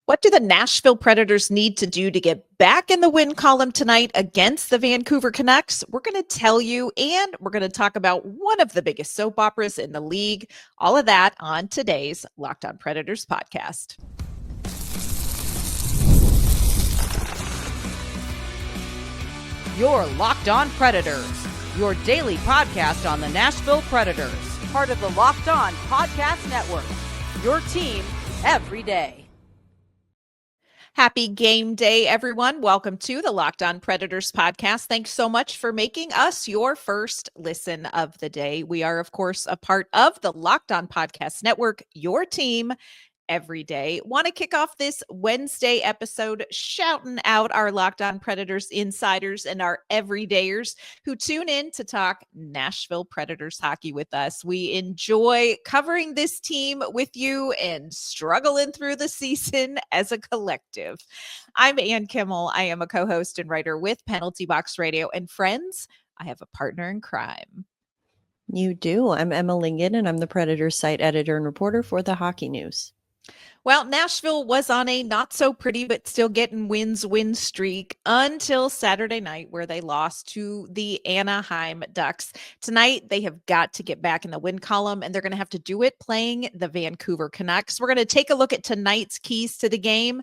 What do the Nashville Predators need to do to get back in the win column tonight against the Vancouver Canucks? We're going to tell you, and we're going to talk about one of the biggest soap operas in the league. All of that on today's Locked On Predators podcast. You're Locked On Predators, your daily podcast on the Nashville Predators, part of the Locked On Podcast Network, your team every day. Happy game day, everyone. Welcome to the Locked On Predators podcast. Thanks so much for making us your first listen of the day. We are, of course, a part of the Locked On Podcast Network, your team every day. Want to kick off this Wednesday episode shouting out our Locked On Predators insiders and our everydayers who tune in to talk Nashville Predators hockey with us. We enjoy covering this team with you and struggling through the season as a collective. I'm Ann Kimmel. I am a co-host and writer with Penalty Box Radio, and friends, I have a partner in crime. You do. I'm Emma Lingen, and I'm the Predators site editor and reporter for the Hockey News. Well, Nashville was on a not so pretty, but still getting win streak until Saturday night, where they lost to the Anaheim Ducks. Tonight, they have got to get back in the win column, and they're going to have to do it playing the Vancouver Canucks. We're going to take a look at tonight's keys to the game.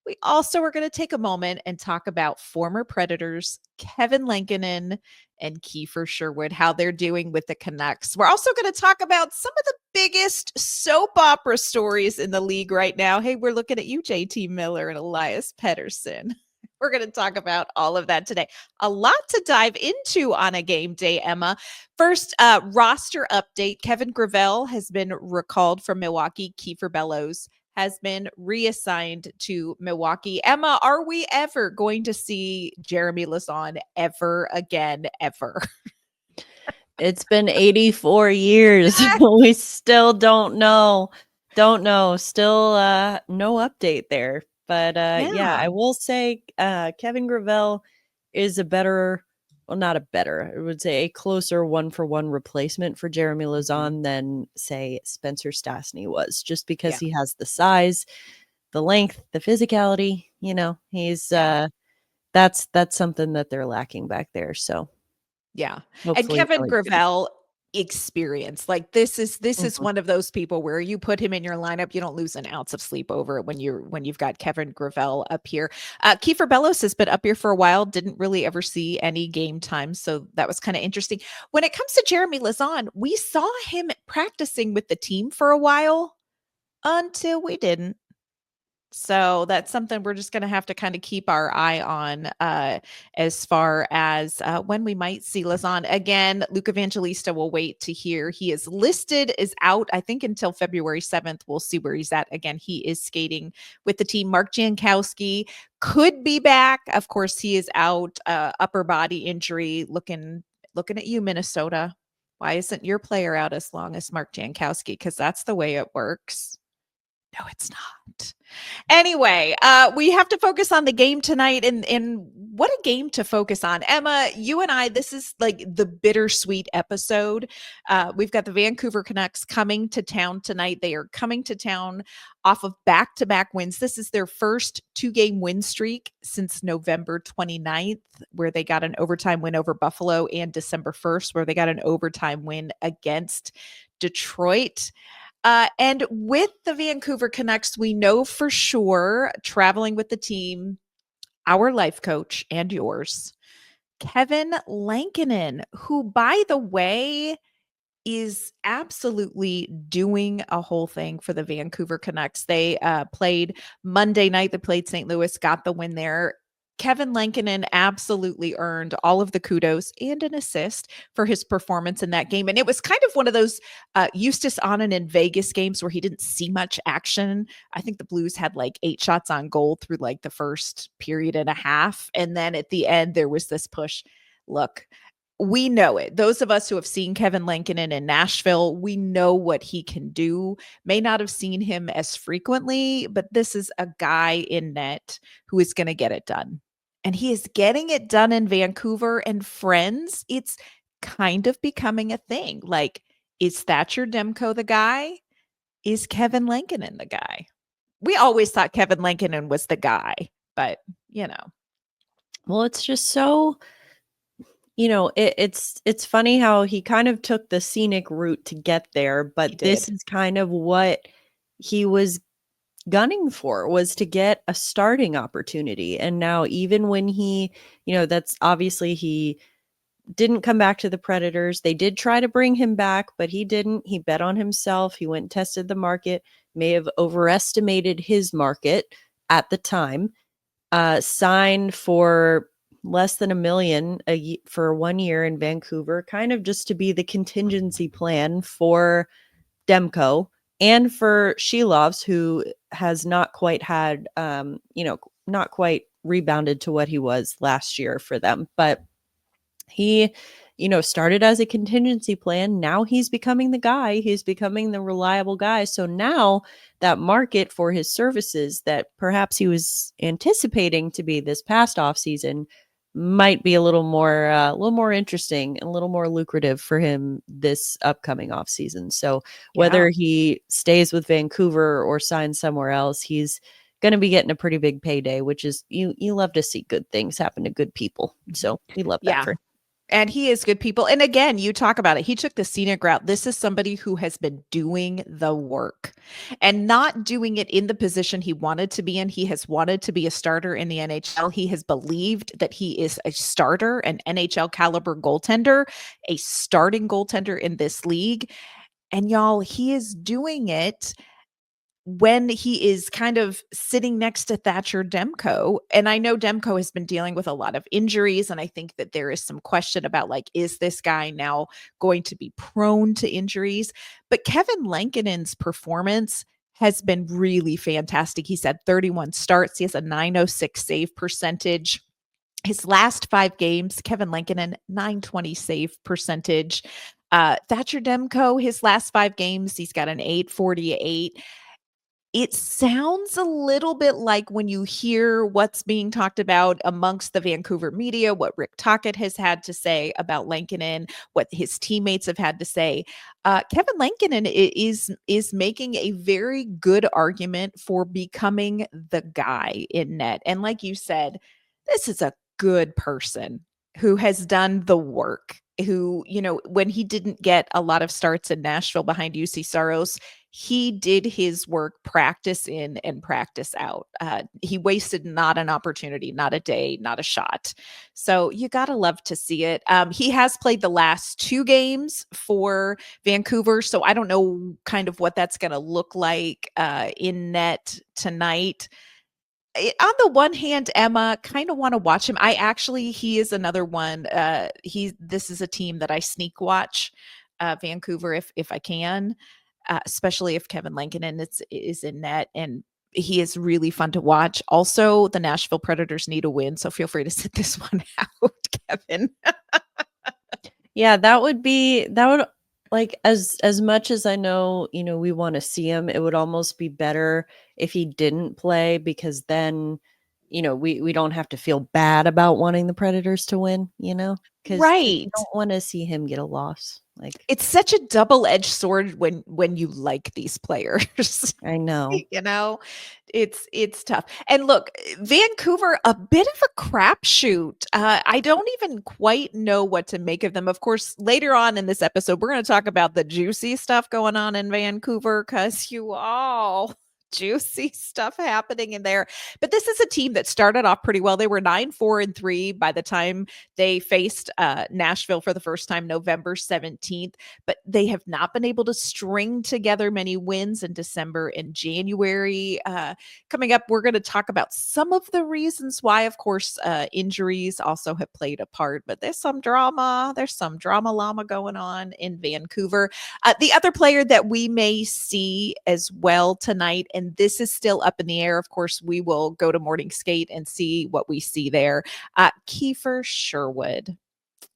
We also are going to take a moment and talk about former Predators Kevin Lankinen and Kiefer Sherwood, how they're doing with the Canucks. We're also going to talk about some of the biggest soap opera stories in the league right now. Hey, we're looking at you, JT Miller and Elias Pettersson. We're going to talk about all of that today. A lot to dive into on a game day, Emma. First, roster update. Kevin Gravel has been recalled from Milwaukee. Kiefer Bellows has been reassigned to Milwaukee. Emma, are we ever going to see Jeremy Lauzon ever again, ever? It's been 84 years. We still don't know. Still no update there. But yeah, I will say Kevin Gravel is I would say a closer one-for-one replacement for Jeremy Lauzon than, say, Spencer Stastny was, just because he has the size, the length, the physicality. You know, he's that's something that they're lacking back there. So yeah. And Kevin Gravel experience, like this is one of those people where you put him in your lineup, you don't lose an ounce of sleep over it when you've got Kevin Gravel up here. Kiefer Bellows has been up here for a while, didn't really ever see any game time, so that was kind of interesting. When it comes to Jeremy Lauzon, we saw him practicing with the team for a while until we didn't. So that's something we're just going to have to kind of keep our eye on as far as when we might see Lauzon again. Luke Evangelista will wait to hear. He is listed as out, I think, until February 7th. We'll see where he's at. Again, he is skating with the team. Mark Jankowski could be back. Of course, he is out, upper body injury. Looking at you, Minnesota. Why isn't your player out as long as Mark Jankowski? Because that's the way it works. No, it's not. Anyway, we have to focus on the game tonight, and what a game to focus on. Emma, you and I, this is like the bittersweet episode. We've got the Vancouver Canucks coming to town tonight. They are coming to town off of back-to-back wins. This is their first 2-game win streak since November 29th, where they got an overtime win over Buffalo, and December 1st, where they got an overtime win against Detroit. And with the Vancouver Canucks, we know for sure, traveling with the team, our life coach and yours, Kevin Lankinen, who, by the way, is absolutely doing a whole thing for the Vancouver Canucks. They played Monday night. They played St. Louis, got the win there. Kevin Lankinen absolutely earned all of the kudos and an assist for his performance in that game. And it was kind of one of those Eustace Onnen in Vegas games where he didn't see much action. I think the Blues had like 8 shots on goal through like the first period and a half. And then at the end, there was this push. Look, we know it. Those of us who have seen Kevin Lankinen in Nashville, we know what he can do. May not have seen him as frequently, but this is a guy in net who is going to get it done. And he is getting it done in Vancouver. And friends, it's kind of becoming a thing. Like, is Thatcher Demko the guy? Is Kevin Lankinen the guy? we always thought Kevin Lankinen was the guy, but Well, it's just so, it's funny how he kind of took the scenic route to get there, but this is kind of what he was gunning for, was to get a starting opportunity. And now even when he, that's obviously he didn't come back to the Predators. They did try to bring him back, but he didn't. He bet on himself. He went and tested the market, may have overestimated his market at the time. Signed for less than $1 million for 1 year in Vancouver, kind of just to be the contingency plan for Demko and for Shilovs, who has not quite had, not quite rebounded to what he was last year for them. But he, started as a contingency plan. Now he's becoming the guy. He's becoming the reliable guy. So now that market for his services that perhaps he was anticipating to be this past offseason might be a little more interesting and a little more lucrative for him this upcoming offseason. So whether he stays with Vancouver or signs somewhere else, he's going to be getting a pretty big payday, which is, you love to see good things happen to good people. So we love that for him. And he is good people. And again, you talk about it. He took the scenic route. This is somebody who has been doing the work and not doing it in the position he wanted to be in. He has wanted to be a starter in the NHL. He has believed that he is a starter, an NHL caliber goaltender, a starting goaltender in this league. And y'all, he is doing it when he is kind of sitting next to Thatcher Demko. And I know Demko has been dealing with a lot of injuries. And I think that there is some question about, like, is this guy now going to be prone to injuries? But Kevin Lankinen's performance has been really fantastic. He's had 31 starts. He has a .906 save percentage. His last 5 games, Kevin Lankinen, .920 save percentage. Thatcher Demko, his last 5 games, he's got an .848. It sounds a little bit like when you hear what's being talked about amongst the Vancouver media, what Rick Tocchet has had to say about Lankinen, what his teammates have had to say. Kevin Lankinen is making a very good argument for becoming the guy in net. And like you said, this is a good person who has done the work, who, when he didn't get a lot of starts in Nashville behind UC Saros, he did his work, practice in and practice out. He wasted not an opportunity, not a day, not a shot. So you got to love to see it. He has played the last 2 games for Vancouver, so I don't know kind of what that's going to look like in net tonight. On the one hand, Emma, kind of want to watch him. He is another one. This is a team that I sneak watch, Vancouver, if I can. Especially if Kevin Lankinen is in net, and he is really fun to watch. Also, the Nashville Predators need a win, so feel free to sit this one out, Kevin. Yeah, that would like, as much as I know, we want to see him, it would almost be better if he didn't play, because then, we don't have to feel bad about wanting the Predators to win, because right. I don't want to see him get a loss. Like, it's such a double-edged sword when you like these players. I know. It's tough. And look, Vancouver, a bit of a crapshoot. I don't even quite know what to make of them. Of course, later on in this episode, we're going to talk about the juicy stuff going on in Vancouver, because juicy stuff happening in there. But this is a team that started off pretty well. They were 9-4-3 by the time they faced Nashville for the first time, November 17th. But they have not been able to string together many wins in December and January. Coming up, we're going to talk about some of the reasons why. Of course, injuries also have played a part, but there's some drama. There's some drama llama going on in Vancouver. The other player that we may see as well tonight, and this is still up in the air. Of course, we will go to morning skate and see what we see there. Kiefer Sherwood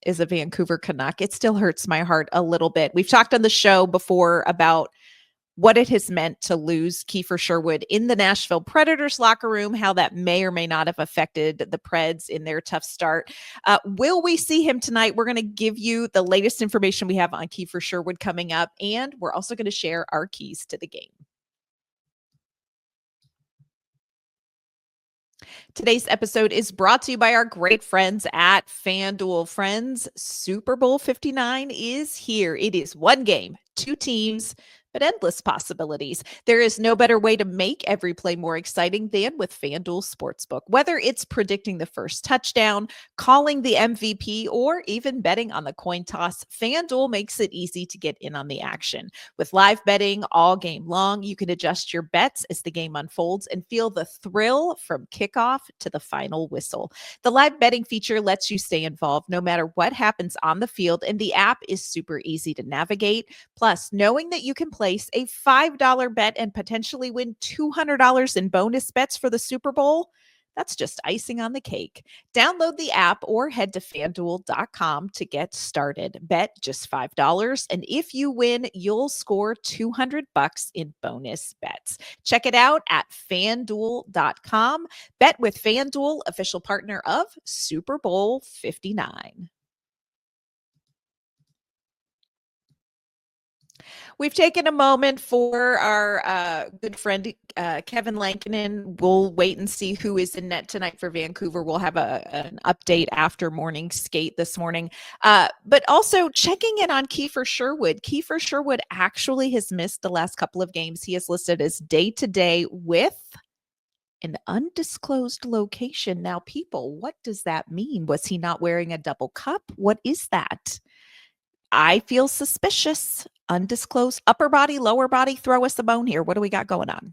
is a Vancouver Canuck. It still hurts my heart a little bit. We've talked on the show before about what it has meant to lose Kiefer Sherwood in the Nashville Predators locker room, how that may or may not have affected the Preds in their tough start. Will we see him tonight? We're going to give you the latest information we have on Kiefer Sherwood coming up, and we're also going to share our keys to the game. Today's episode is brought to you by our great friends at FanDuel. Friends, Super Bowl 59 is here. It is one game, two teams, but endless possibilities. There is no better way to make every play more exciting than with FanDuel Sportsbook. Whether it's predicting the first touchdown, calling the MVP, or even betting on the coin toss, FanDuel makes it easy to get in on the action. With live betting all game long, you can adjust your bets as the game unfolds and feel the thrill from kickoff to the final whistle. The live betting feature lets you stay involved no matter what happens on the field, and the app is super easy to navigate. Plus, knowing that you can place a $5 bet and potentially win $200 in bonus bets for the Super Bowl, that's just icing on the cake. Download the app or head to fanduel.com to get started. Bet just $5, and if you win, you'll score $200 in bonus bets. Check it out at fanduel.com. Bet with FanDuel, official partner of Super Bowl 59. We've taken a moment for our good friend Kevin Lankinen. We'll wait and see who is in net tonight for Vancouver. We'll have an update after morning skate this morning. But also checking in on Kiefer Sherwood. Kiefer Sherwood actually has missed the last couple of games. He is listed as day-to-day with an undisclosed location. Now, people, what does that mean? Was he not wearing a double cup? What is that? I feel suspicious. Undisclosed upper body, lower body. Throw us a bone here. What do we got going on?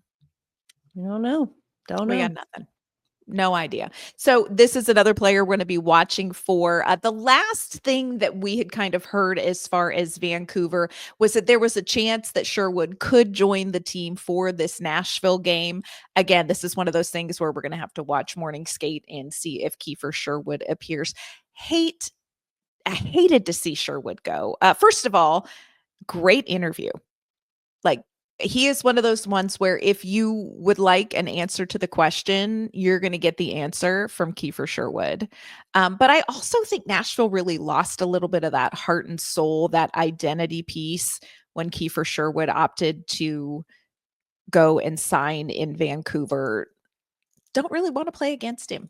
I don't know. We got nothing. No idea. So this is another player we're going to be watching for. The last thing that we had kind of heard as far as Vancouver was that there was a chance that Sherwood could join the team for this Nashville game. Again, this is one of those things where we're going to have to watch morning skate and see if Kiefer Sherwood appears. I hated to see Sherwood go. First of all, great interview. Like, he is one of those ones where if you would like an answer to the question, you're going to get the answer from Kiefer Sherwood. But I also think Nashville really lost a little bit of that heart and soul, that identity piece when Kiefer Sherwood opted to go and sign in Vancouver. Don't really want to play against him.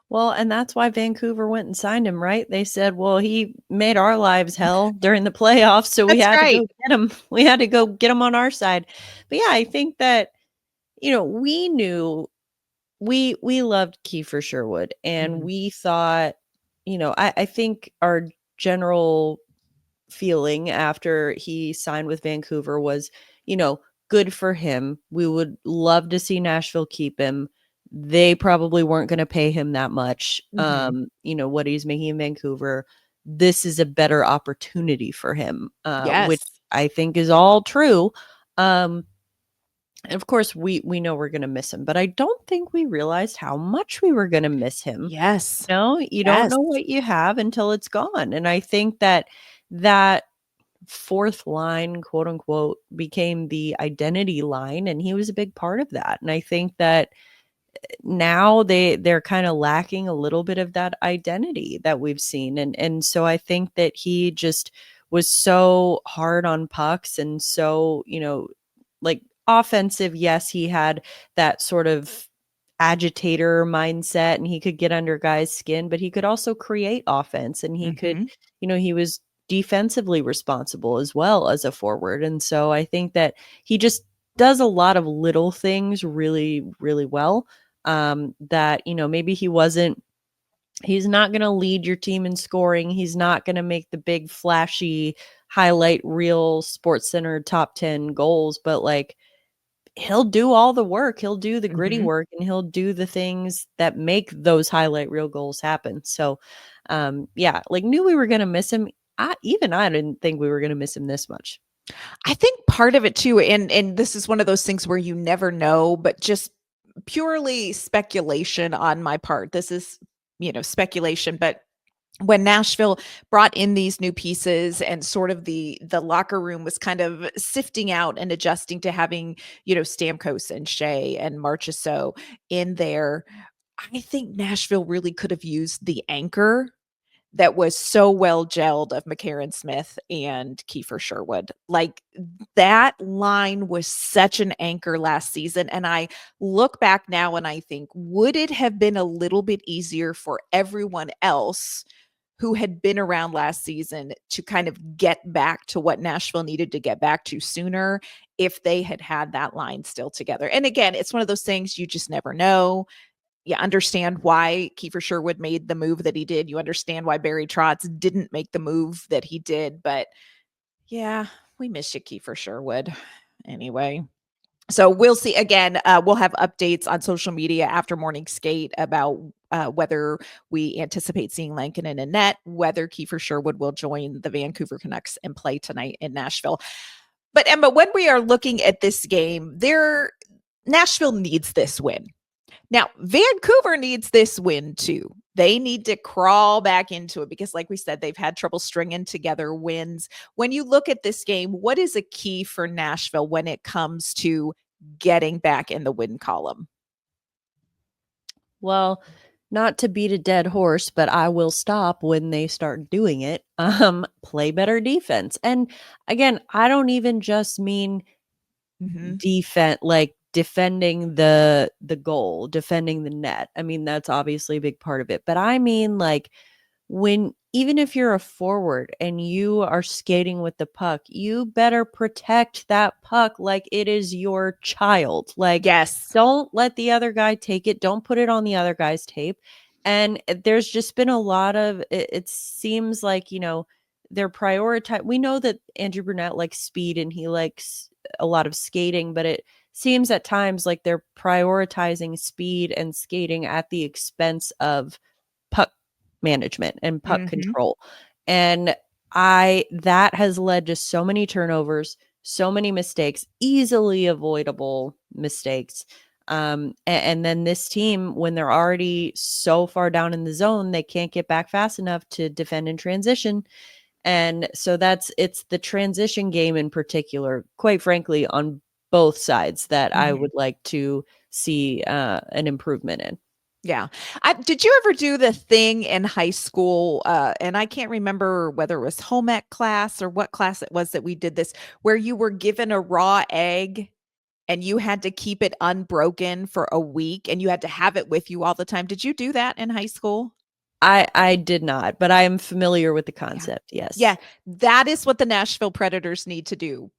Well, and that's why Vancouver went and signed him, right? They said, well, he made our lives hell during the playoffs, so we had to go get him. We had to go get him on our side. But yeah, I think that, we knew we loved Kiefer Sherwood, and we thought, I think our general feeling after he signed with Vancouver was, good for him. We would love to see Nashville keep him. They probably weren't going to pay him that much. What he's making in Vancouver, this is a better opportunity for him, which I think is all true. And of course we know we're going to miss him, but I don't think we realized how much we were going to miss him. Yes. No, you don't know what you have until it's gone. And I think that fourth line, quote unquote, became the identity line, and he was a big part of that. And I think that now they're kind of lacking a little bit of that identity that we've seen. And so I think that he just was so hard on pucks and so, like offensive. Yes, he had that sort of agitator mindset and he could get under guys' skin, but he could also create offense, and he could, he was defensively responsible as well as a forward. And so I think that he just does a lot of little things really, really well. That, maybe he's not going to lead your team in scoring. He's not going to make the big flashy highlight reel SportsCenter top 10 goals, but like, he'll do all the work. He'll do the gritty work, and he'll do the things that make those highlight reel goals happen. So, knew we were going to miss him. I didn't think we were going to miss him this much. I think part of it too, and this is one of those things where you never know, but just purely speculation on my part. This is, speculation, but when Nashville brought in these new pieces and sort of the locker room was kind of sifting out and adjusting to having, Stamkos and Shea and Marchessault in there, I think Nashville really could have used the anchor that was so well gelled of McCarron Smith and Kiefer Sherwood. Like, that line was such an anchor last season. And I look back now and I think, would it have been a little bit easier for everyone else who had been around last season to kind of get back to what Nashville needed to get back to sooner if they had had that line still together? And again, it's one of those things you just never know. You understand why Kiefer Sherwood made the move that he did. You understand why Barry Trotz didn't make the move that he did. But yeah, we miss you, Kiefer Sherwood. Anyway, so we'll see. Again, we'll have updates on social media after morning skate about whether we anticipate seeing Lankinen in net, whether Kiefer Sherwood will join the Vancouver Canucks and play tonight in Nashville. But Emma, when we are looking at this game, Nashville needs this win. Now, Vancouver needs this win too. They need to crawl back into it because, like we said, they've had trouble stringing together wins. When you look at this game, what is a key for Nashville when it comes to getting back in the win column? Well, not to beat a dead horse, but I will stop when they start doing it. Play better defense. And again, I don't even just mean defense, like defending the goal, defending the net. I mean, that's obviously a big part of it. But I mean, like, even if you're a forward and you are skating with the puck, you better protect that puck like it is your child. Like, yes, don't let the other guy take it. Don't put it on the other guy's tape. And there's just been a lot of, it seems like, they're prioritizing. We know that Andrew Brunette likes speed and he likes a lot of skating, but it seems at times like they're prioritizing speed and skating at the expense of puck management and puck control. And that has led to so many turnovers, so many mistakes, easily avoidable mistakes. And then this team, when they're already so far down in the zone, they can't get back fast enough to defend in transition. And so it's the transition game in particular, quite frankly, on both sides that I would like to see an improvement in. Yeah. Did you ever do the thing in high school? And I can't remember whether it was home ec class or what class it was that we did this, where you were given a raw egg and you had to keep it unbroken for a week and you had to have it with you all the time. Did you do that in high school? I did not, but I am familiar with the concept. Yeah. Yes. Yeah. That is what the Nashville Predators need to do.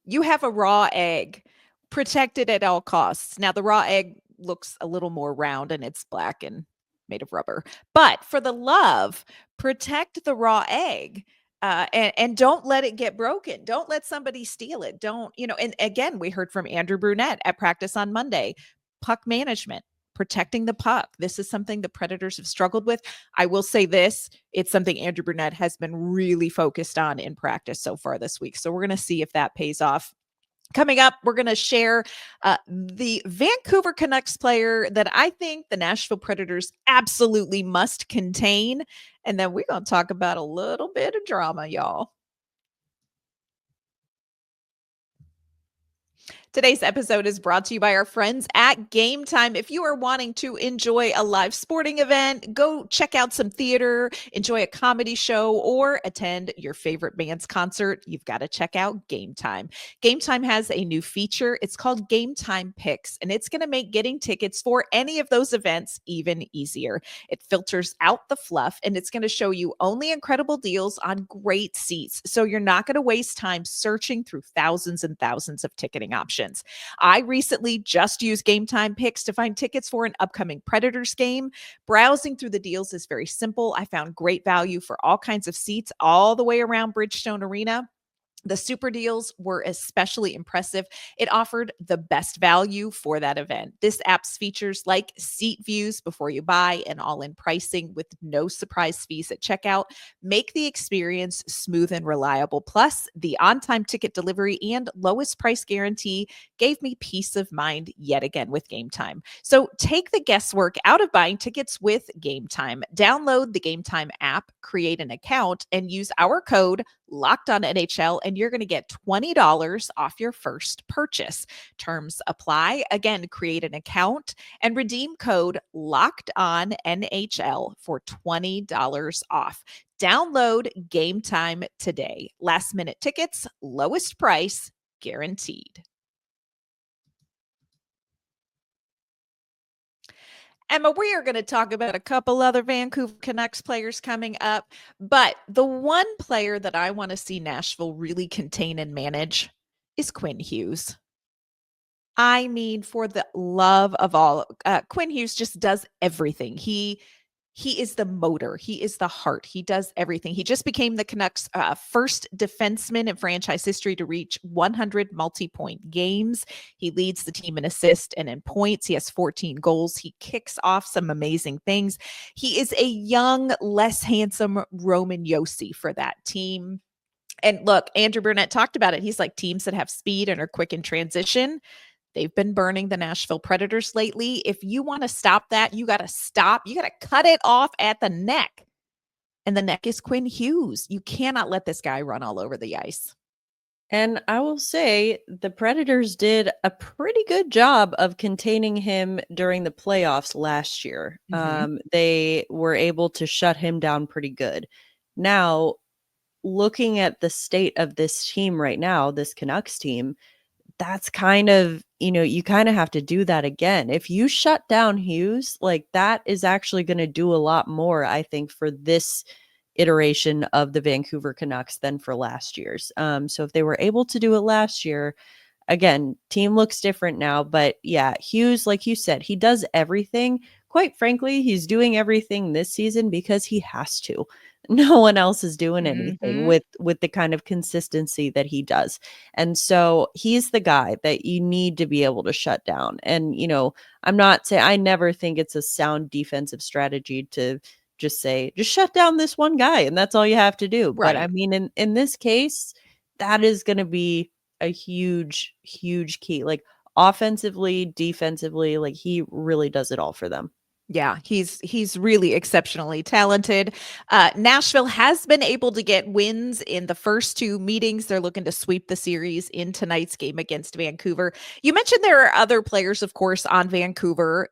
You have a raw egg, protect it at all costs. Now, the raw egg looks a little more round and it's black and made of rubber, but for the love, protect the raw egg. And don't let it get broken. Don't let somebody steal it. Don't, and again, we heard from Andrew Brunette at practice on Monday, puck management, protecting the puck. This is something the Predators have struggled with. I will say this, it's something Andrew Brunette has been really focused on in practice so far this week. So we're going to see if that pays off. Coming up, we're going to share the Vancouver Canucks player that I think the Nashville Predators absolutely must contain. And then we're going to talk about a little bit of drama, y'all. Today's episode is brought to you by our friends at Gametime. If you are wanting to enjoy a live sporting event, go check out some theater, enjoy a comedy show, or attend your favorite band's concert, you've got to check out Gametime. Gametime has a new feature. It's called Gametime Picks, and it's going to make getting tickets for any of those events even easier. It filters out the fluff, and it's going to show you only incredible deals on great seats, so you're not going to waste time searching through thousands and thousands of ticketing options. I recently just used Gametime Picks to find tickets for an upcoming Predators game. Browsing through the deals is very simple. I found great value for all kinds of seats all the way around Bridgestone Arena. The super deals were especially impressive. It offered the best value for that event. This app's features like seat views before you buy and all-in pricing with no surprise fees at checkout make the experience smooth and reliable. Plus, the on-time ticket delivery and lowest price guarantee gave me peace of mind yet again with Gametime. So take the guesswork out of buying tickets with Gametime. Download the Gametime app, create an account, and use our code LOCKEDONNHL, and and you're going to get $20 off your first purchase. Terms apply. Again, create an account and redeem code LOCKEDONNHL for $20 off. Download Gametime today. Last minute tickets, lowest price guaranteed. Emma, we are going to talk about a couple other Vancouver Canucks players coming up, but the one player that I want to see Nashville really contain and manage is Quinn Hughes. I mean, for the love of all, Quinn Hughes just does everything. He is the motor. He is the heart. He does everything. He just became the Canucks' first defenseman in franchise history to reach 100 multi-point games. He leads the team in assists and in points. He has 14 goals. He kicks off some amazing things. He is a young, less handsome Roman Josi for that team. And look, Andrew Burnett talked about it. He's like, teams that have speed and are quick in transition, they've been burning the Nashville Predators lately. If you want to stop that, you got to stop. You got to cut it off at the neck. And the neck is Quinn Hughes. You cannot let this guy run all over the ice. And I will say the Predators did a pretty good job of containing him during the playoffs last year. They were able to shut him down pretty good. Now, looking at the state of this team right now, this Canucks team, that's kind of, you kind of have to do that again. If you shut down Hughes, like that is actually going to do a lot more, I think, for this iteration of the Vancouver Canucks than for last year's. So if they were able to do it last year, again, team looks different now, but yeah, Hughes, like you said, he does everything. Quite frankly, he's doing everything this season because he has to. No one else is doing anything with the kind of consistency that he does. And so he's the guy that you need to be able to shut down. And, I'm not saying, I never think it's a sound defensive strategy to just say, just shut down this one guy and that's all you have to do. Right. But I mean, in this case, that is going to be a huge, huge key. Like offensively, defensively, like he really does it all for them. Yeah, he's really exceptionally talented. Nashville has been able to get wins in the first two meetings. They're looking to sweep the series in tonight's game against Vancouver. You mentioned there are other players, of course, on Vancouver,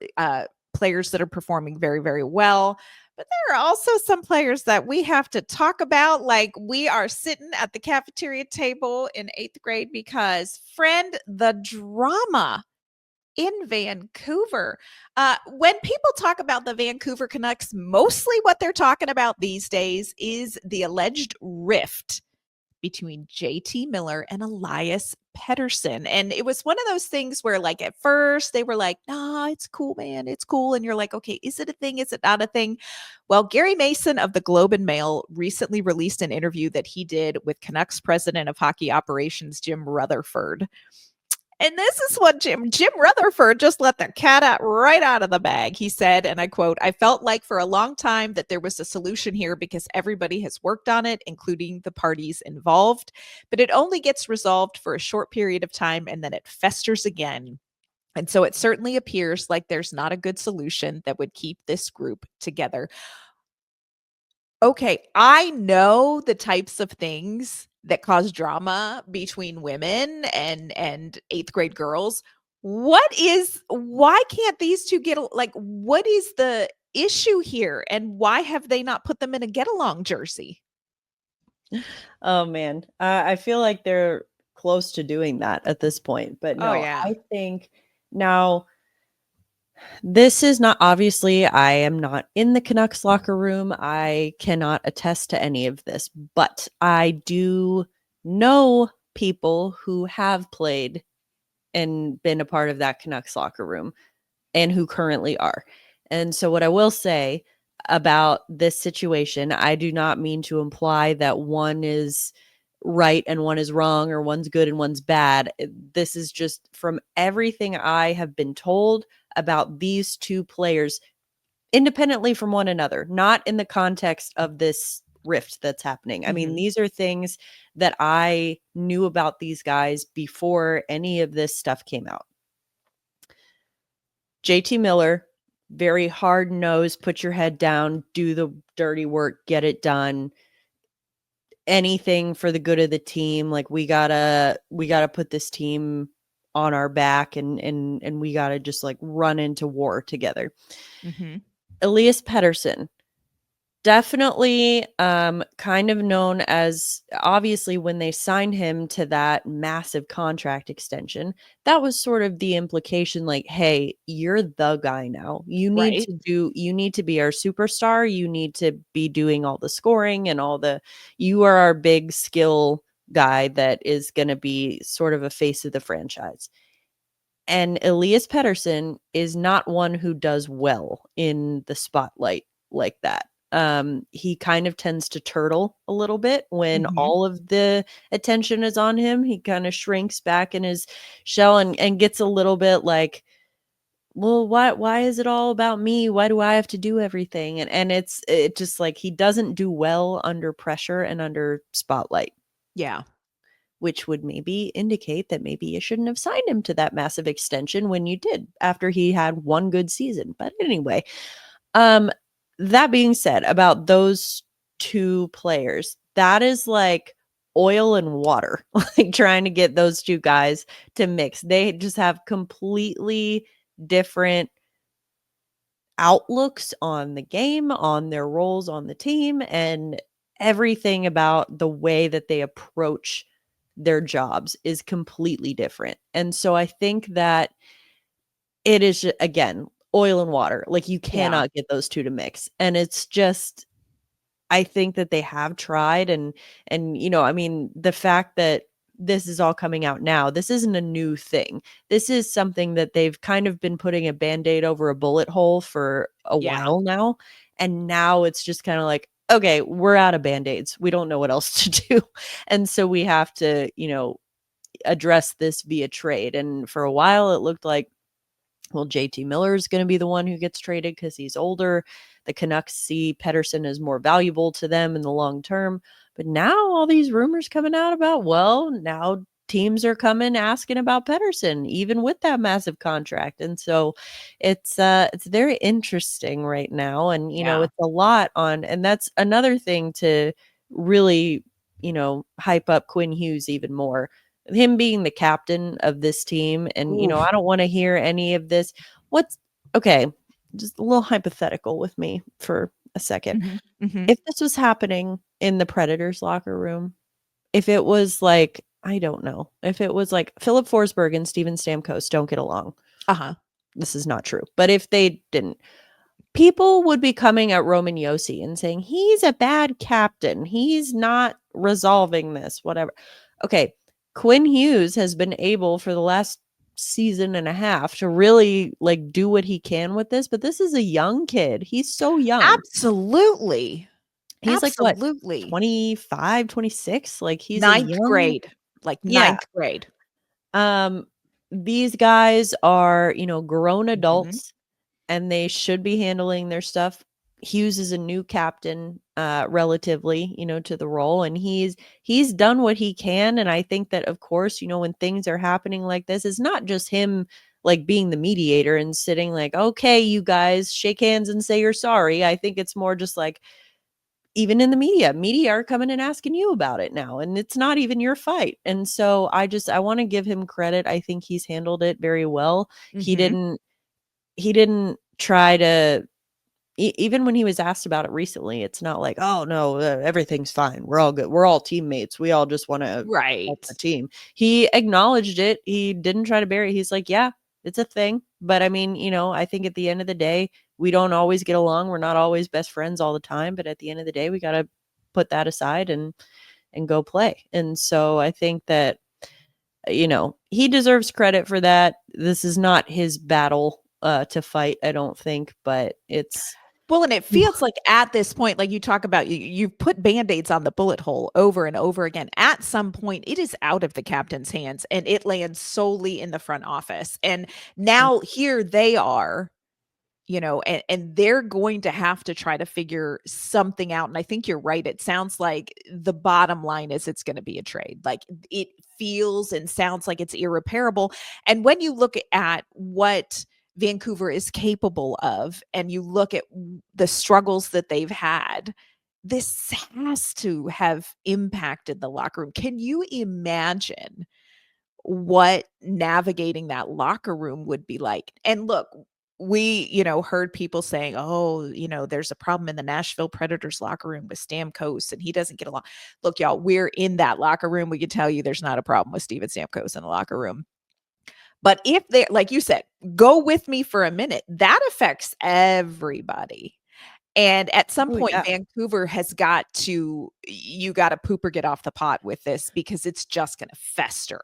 players that are performing very, very well. But there are also some players that we have to talk about. Like we are sitting at the cafeteria table in 8th grade because, friend, the drama in Vancouver. When people talk about the Vancouver Canucks, mostly what they're talking about these days is the alleged rift between JT Miller and Elias Pettersson. And it was one of those things where, like, at first they were like, nah, it's cool, man. It's cool. And you're like, okay, is it a thing? Is it not a thing? Well, Gary Mason of the Globe and Mail recently released an interview that he did with Canucks president of hockey operations, Jim Rutherford. And this is what Jim Rutherford just let the cat out right out of the bag. He said, and I quote, "I felt like for a long time that there was a solution here because everybody has worked on it, including the parties involved. But it only gets resolved for a short period of time and then it festers again. And so it certainly appears like there's not a good solution that would keep this group together." Okay, I know the types of things that cause drama between women and 8th grade girls. Why can't these two what is the issue here and why have they not put them in a get along jersey? Oh man, I feel like they're close to doing that at this point, but no, Yeah. I think now this is not, obviously, I am not in the Canucks locker room. I cannot attest to any of this, but I do know people who have played and been a part of that Canucks locker room and who currently are. And so what I will say about this situation, I do not mean to imply that one is right and one is wrong or one's good and one's bad. This is just from everything I have been told about these two players independently from one another, not in the context of this rift that's happening. I mean, these are things that I knew about these guys before any of this stuff came out. JT Miller, very hard-nosed, put your head down, do the dirty work, get it done. anything for the good of the team. Like we gotta put this team on our back and we gotta just like run into war together. Mm-hmm. Elias Pettersson, definitely kind of known as, obviously when they signed him to that massive contract extension, that was sort of the implication, like, hey, you're the guy now. You need to be our superstar. You need to be doing all the scoring and you are our big skill guy that is going to be sort of a face of the franchise. And Elias Pettersson is not one who does well in the spotlight like that. He kind of tends to turtle a little bit when Mm-hmm. all of the attention is on him. He kind of shrinks back in his shell and gets a little bit like, well, why is it all about me? Why do I have to do everything? And it's just like he doesn't do well under pressure and under spotlight. Yeah. Which would maybe indicate that maybe you shouldn't have signed him to that massive extension when you did after he had one good season. But anyway, that being said, about those two players, that is like oil and water, like trying to get those two guys to mix. They just have completely different outlooks on the game, on their roles on the team, and everything about the way that they approach their jobs is completely different. And so I think that it is, again, oil and water. Like you cannot get those two to mix. And it's just, I think that they have tried and I mean, the fact that this is all coming out now, this isn't a new thing. This is something that they've kind of been putting a Band-Aid over a bullet hole for a while now. And now it's just kind of like, okay, we're out of Band-Aids. We don't know what else to do. And so we have to, address this via trade. And for a while, it looked like, well, JT Miller is going to be the one who gets traded because he's older. The Canucks see Pettersson as more valuable to them in the long term. But now all these rumors coming out about, well, now teams are coming asking about Pettersson, even with that massive contract. And so it's very interesting right now. And, it's a lot on, and that's another thing to really, hype up Quinn Hughes even more. Him being the captain of this team. And, I don't want to hear any of this. Okay, just a little hypothetical with me for a second. Mm-hmm. Mm-hmm. If this was happening in the Predators locker room, if it was like, I don't know, if it was like Filip Forsberg and Steven Stamkos don't get along. This is not true. But if they didn't, people would be coming at Roman Josi and saying, he's a bad captain. He's not resolving this, whatever. Okay. Quinn Hughes has been able for the last season and a half to really like do what he can with this, but this is a young kid. He's so young. Absolutely. He's like what, 25, 26? Like he's ninth a young grade. Like ninth grade. These guys are, grown adults and they should be handling their stuff. Hughes is a new captain, relatively, to the role, and he's done what he can. And I think that, of course, when things are happening like this, it's not just him like being the mediator and sitting like, okay, you guys shake hands and say you're sorry. I think it's more just like, even in the media are coming and asking you about it now, and it's not even your fight. And so I want to give him credit. I think he's handled it very well. Mm-hmm. He didn't try to, even when he was asked about it recently, it's not like, oh no, everything's fine. We're all good. We're all teammates. We all just want to help the team. He acknowledged it. He didn't try to bury it. He's like, yeah, it's a thing. But I mean, I think at the end of the day, we don't always get along. We're not always best friends all the time. But at the end of the day, we got to put that aside and go play. And so I think that, he deserves credit for that. This is not his battle to fight, I don't think, but it's, well, and it feels like at this point, like you talk about, you've put Band-Aids on the bullet hole over and over again. At some point, it is out of the captain's hands and it lands solely in the front office. And now here they are, and they're going to have to try to figure something out. And I think you're right. It sounds like the bottom line is it's going to be a trade. Like it feels and sounds like it's irreparable. And when you look at what Vancouver is capable of, and you look at the struggles that they've had, this has to have impacted the locker room. Can you imagine what navigating that locker room would be like? And look, we, heard people saying, "Oh, there's a problem in the Nashville Predators locker room with Stamkos and he doesn't get along." Look, y'all, we're in that locker room. We can tell you there's not a problem with Steven Stamkos in the locker room. But if they, like you said, go with me for a minute, that affects everybody. And at some point, yeah. Vancouver has you got to poop or get off the pot with this, because it's just going to fester.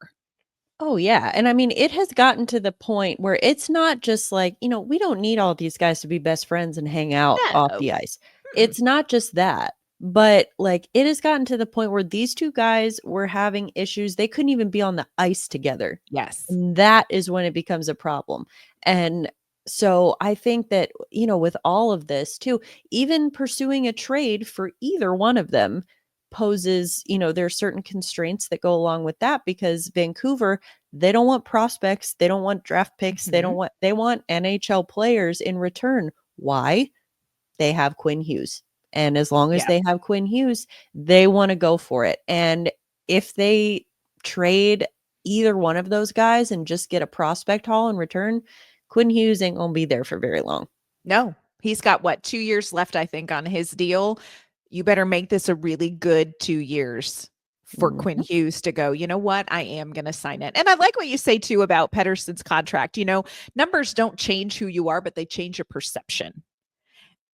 Oh, yeah. And I mean, it has gotten to the point where it's not just like, we don't need all these guys to be best friends and hang out off No. the ice. Mm-mm. It's not just that. But like, it has gotten to the point where these two guys were having issues. They couldn't even be on the ice together. Yes. And that is when it becomes a problem. And so I think that, with all of this too, even pursuing a trade for either one of them poses, there are certain constraints that go along with that, because Vancouver, they don't want prospects, they don't want draft picks, they want NHL players in return. Why? They have Quinn Hughes. And as long as they have Quinn Hughes, they want to go for it. And if they trade either one of those guys and just get a prospect haul in return, Quinn Hughes ain't going to be there for very long. No, he's got 2 years left, I think, on his deal. You better make this a really good 2 years for Quinn Hughes to go, you know what, I am going to sign it. And I like what you say too about Pettersson's contract. Numbers don't change who you are, but they change your perception.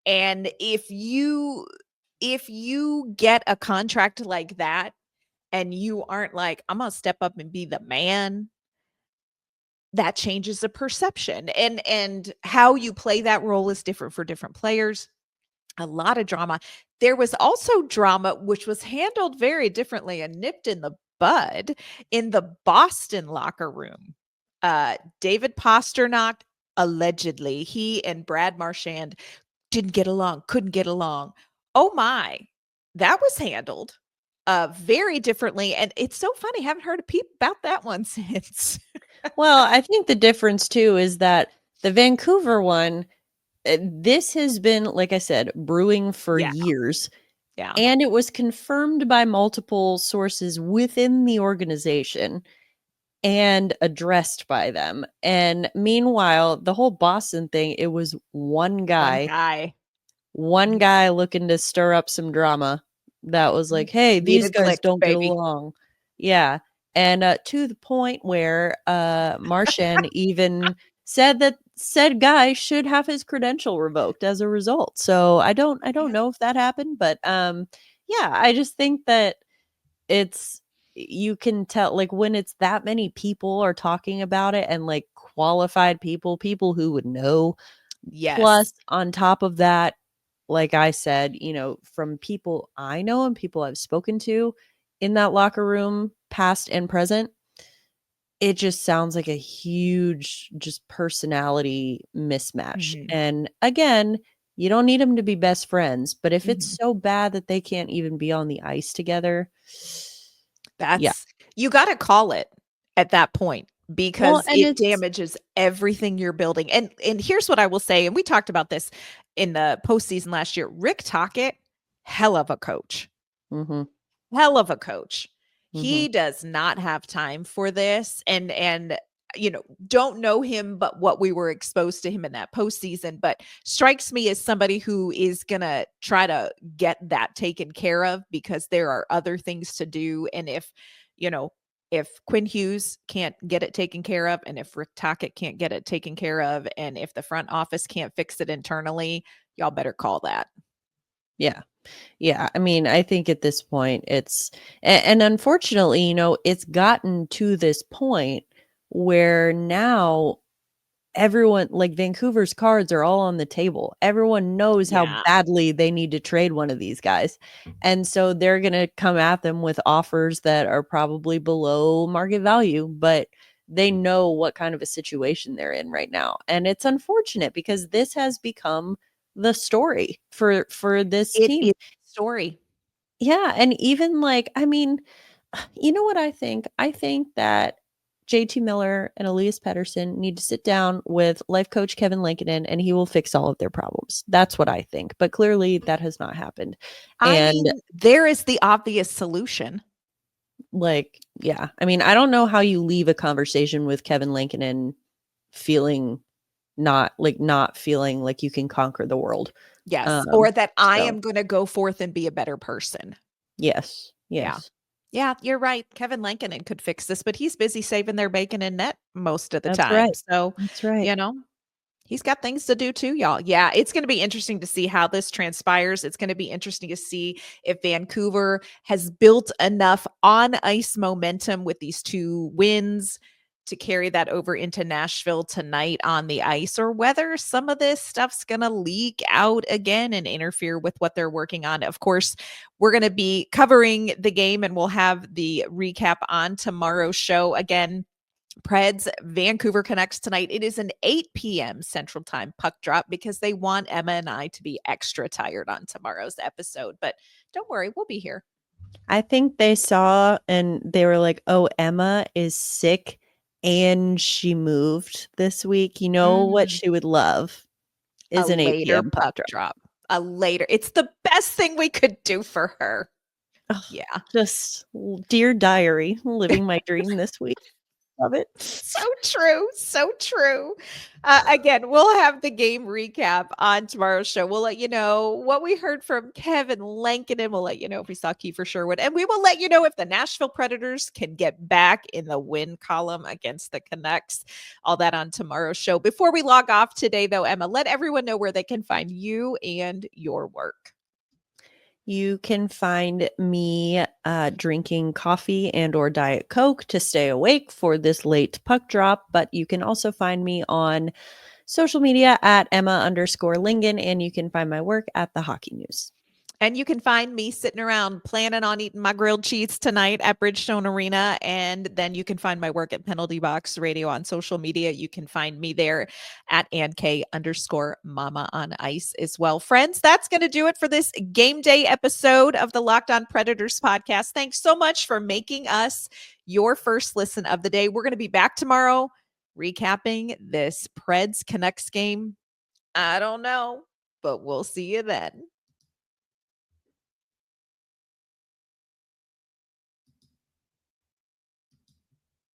And if you get a contract like that and you aren't like, I'm going to step up and be the man, that changes the perception. And how you play that role is different for different players. A lot of drama. There was also drama, which was handled very differently and nipped in the bud in the Boston locker room. David Pastrnak, allegedly, he and Brad Marchand couldn't get along. Oh my, that was handled very differently. And it's so funny. Haven't heard a peep about that one since. Well, I think the difference too is that the Vancouver one, this has been, like I said, brewing for years. Yeah. And it was confirmed by multiple sources within the organization and addressed by them. And meanwhile, the whole Boston thing, it was one guy looking to stir up some drama that was like, hey, these guys don't get along. Yeah. And to the point where Marchand even said that said guy should have his credential revoked as a result. So I don't know if that happened, but yeah, I just think that you can tell, like, when it's that many people are talking about it, and like qualified people who would know. Yes. Plus on top of that, like I said, from people I know and people I've spoken to in that locker room, past and present, it just sounds like a huge just personality mismatch. And again, you don't need them to be best friends, but if it's so bad that they can't even be on the ice together, you got to call it at that point, because it damages everything you're building. And here's what I will say, and we talked about this in the postseason last year. Rick Tocchet, hell of a coach. Hell of a coach. He does not have time for this. And don't know him, but what we were exposed to him in that postseason, but strikes me as somebody who is going to try to get that taken care of, because there are other things to do. And if Quinn Hughes can't get it taken care of, and if Rick Tocchet can't get it taken care of, and if the front office can't fix it internally, y'all better call that. Yeah. Yeah. I mean, I think at this point and unfortunately, it's gotten to this point where now everyone, like, Vancouver's cards are all on the table. Everyone knows how badly they need to trade one of these guys. And so they're going to come at them with offers that are probably below market value, but they know what kind of a situation they're in right now. And it's unfortunate, because this has become the story for this team. It is story. Yeah. And even like, I mean, you know what I think? I think that JT Miller and Elias Pettersson need to sit down with life coach Kevin Lankinen, and he will fix all of their problems. That's what I think. But clearly that has not happened. I mean, there is the obvious solution. Like, yeah. I mean, I don't know how you leave a conversation with Kevin Lankinen feeling not feeling like you can conquer the world. Yes. Or that I am going to go forth and be a better person. Yes. Yeah, you're right. Kevin Lankinen could fix this, but he's busy saving their bacon and net most of the That's time. Right. So, that's right. He's got things to do too, y'all. Yeah, it's going to be interesting to see how this transpires. It's going to be interesting to see if Vancouver has built enough on ice momentum with these 2 wins to carry that over into Nashville tonight on the ice, or whether some of this stuff's going to leak out again and interfere with what they're working on. Of course, we're going to be covering the game, and we'll have the recap on tomorrow's show. Again, Preds, Vancouver Canucks tonight. It is an 8 p.m. Central Time puck drop because they want Emma and I to be extra tired on tomorrow's episode. But don't worry, we'll be here. I think they saw and they were like, oh, Emma is sick and she moved this week. You know what she would love is an 8 p.m. puck drop. A later. It's the best thing we could do for her. Oh, yeah. Just dear diary, living my dream this week. Love it. So true. So true. Again, we'll have the game recap on tomorrow's show. We'll let you know what we heard from Kevin Lankinen. We'll let you know if we saw Kiefer Sherwood. And we will let you know if the Nashville Predators can get back in the win column against the Canucks. All that on tomorrow's show. Before we log off today, though, Emma, let everyone know where they can find you and your work. You can find me drinking coffee and or Diet Coke to stay awake for this late puck drop. But you can also find me on social media at Emma_Lingen, and you can find my work at The Hockey News. And you can find me sitting around planning on eating my grilled cheese tonight at Bridgestone Arena. And then you can find my work at Penalty Box Radio on social media. You can find me there at AnnK_Mama on Ice as well. Friends, that's going to do it for this game day episode of the Locked On Predators podcast. Thanks so much for making us your first listen of the day. We're going to be back tomorrow recapping this Preds Canucks game. I don't know, but we'll see you then.